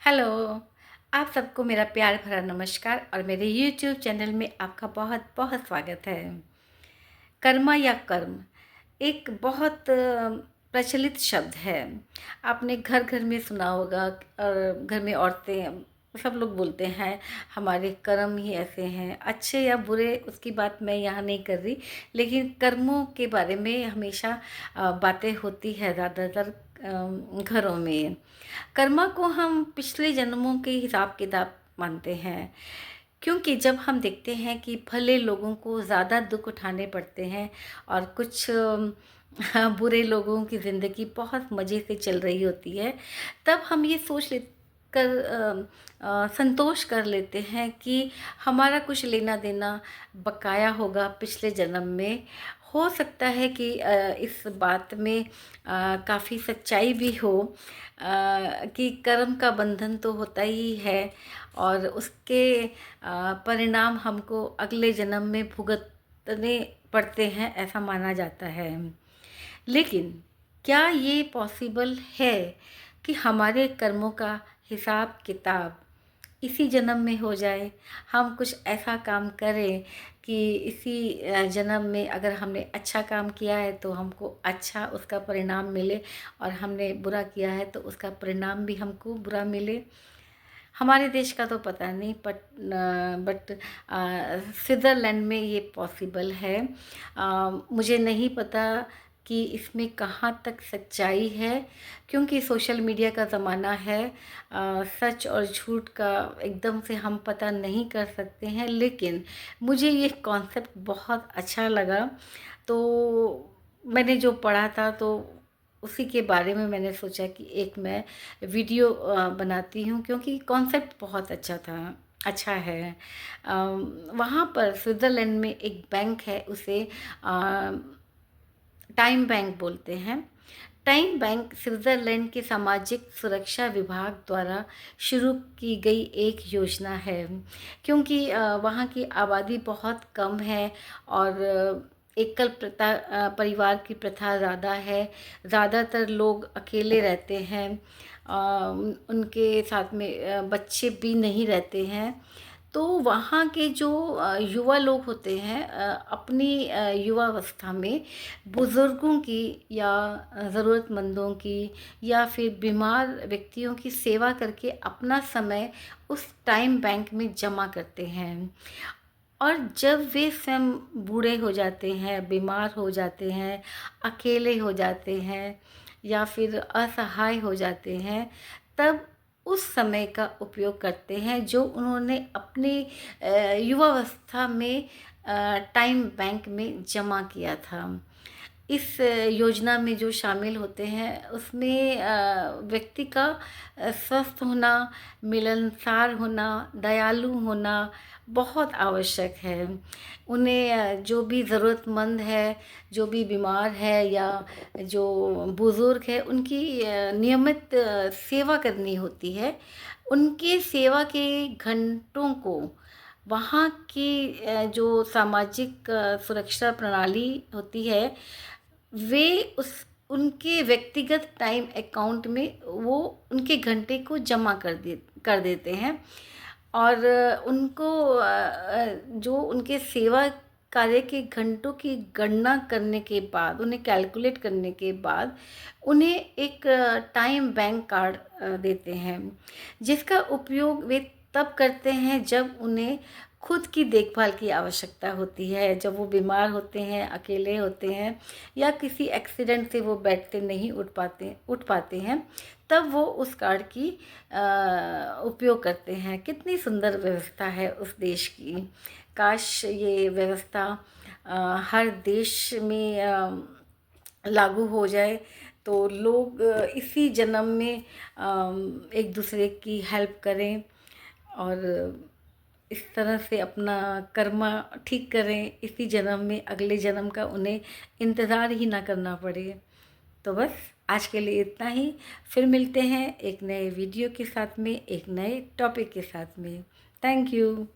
Hello, आप सबको मेरा प्यार भरा नमस्कार और मेरे यूट्यूब चैनल में आपका बहुत बहुत स्वागत है। कर्मा या कर्म एक बहुत प्रचलित शब्द है। आपने घर घर में सुना होगा और घर में औरतें सब लोग बोलते हैं हमारे कर्म ही ऐसे हैं। अच्छे या बुरे उसकी बात मैं यहाँ नहीं कर रही, लेकिन कर्मों के बारे में हमेशा बातें होती है ज़्यादातर घरों में। कर्मा को हम पिछले जन्मों के हिसाब किताब मानते हैं, क्योंकि जब हम देखते हैं कि भले लोगों को ज़्यादा दुख उठाने पड़ते हैं और कुछ बुरे लोगों की ज़िंदगी बहुत मज़े से चल रही होती है, तब हम ये सोच ले कर संतोष कर लेते हैं कि हमारा कुछ लेना देना बकाया होगा पिछले जन्म में। हो सकता है कि इस बात में काफ़ी सच्चाई भी हो, कि कर्म का बंधन तो होता ही है और उसके परिणाम हमको अगले जन्म में भुगतने पड़ते हैं, ऐसा माना जाता है। लेकिन क्या ये पॉसिबल है कि हमारे कर्मों का हिसाब किताब इसी जन्म में हो जाए? हम कुछ ऐसा काम करें कि इसी जन्म में अगर हमने अच्छा काम किया है तो हमको अच्छा उसका परिणाम मिले, और हमने बुरा किया है तो उसका परिणाम भी हमको बुरा मिले। हमारे देश का तो पता नहीं, बट स्विट्ज़रलैंड में ये पॉसिबल है। मुझे नहीं पता कि इसमें कहाँ तक सच्चाई है, क्योंकि सोशल मीडिया का ज़माना है। सच और झूठ का एकदम से हम पता नहीं कर सकते हैं, लेकिन मुझे ये कॉन्सेप्ट बहुत अच्छा लगा। तो मैंने जो पढ़ा था तो उसी के बारे में मैंने सोचा कि एक मैं वीडियो बनाती हूँ, क्योंकि कॉन्सेप्ट बहुत अच्छा है। वहाँ पर स्विट्ज़रलैंड में एक बैंक है, उसे टाइम बैंक बोलते हैं। टाइम बैंक स्विट्ज़रलैंड के सामाजिक सुरक्षा विभाग द्वारा शुरू की गई एक योजना है, क्योंकि वहाँ की आबादी बहुत कम है और एकल परिवार की प्रथा ज़्यादा है। ज़्यादातर लोग अकेले रहते हैं, उनके साथ में बच्चे भी नहीं रहते हैं। तो वहाँ के जो युवा लोग होते हैं, अपनी युवावस्था में बुज़ुर्गों की या ज़रूरतमंदों की या फिर बीमार व्यक्तियों की सेवा करके अपना समय उस टाइम बैंक में जमा करते हैं। और जब वे स्वयं बूढ़े हो जाते हैं, बीमार हो जाते हैं, अकेले हो जाते हैं या फिर असहाय हो जाते हैं, तब उस समय का उपयोग करते हैं जो उन्होंने अपनी युवावस्था में टाइम बैंक में जमा किया था। इस योजना में जो शामिल होते हैं उसमें व्यक्ति का स्वस्थ होना, मिलनसार होना, दयालु होना बहुत आवश्यक है। उन्हें जो भी ज़रूरतमंद है, जो भी बीमार है या जो बुज़ुर्ग है, उनकी नियमित सेवा करनी होती है। उनके सेवा के घंटों को वहाँ की जो सामाजिक सुरक्षा प्रणाली होती है, वे उस उनके व्यक्तिगत टाइम अकाउंट में वो उनके घंटे को जमा कर देते हैं। और उनको जो उनके सेवा कार्य के घंटों की गणना करने के बाद, उन्हें कैलकुलेट करने के बाद उन्हें एक टाइम बैंक कार्ड देते हैं, जिसका उपयोग वे तब करते हैं जब उन्हें खुद की देखभाल की आवश्यकता होती है, जब वो बीमार होते हैं, अकेले होते हैं या किसी एक्सीडेंट से वो बेड से नहीं उठ पाते हैं, तब वो उस कार्ड की उपयोग करते हैं। कितनी सुंदर व्यवस्था है उस देश की। काश ये व्यवस्था हर देश में लागू हो जाए, तो लोग इसी जन्म में एक दूसरे की हेल्प करें और इस तरह से अपना कर्मा ठीक करें। इसी जन्म में अगले जन्म का उन्हें इंतज़ार ही ना करना पड़े। तो बस आज के लिए इतना ही। फिर मिलते हैं एक नए वीडियो के साथ में, एक नए टॉपिक के साथ में। Thank you.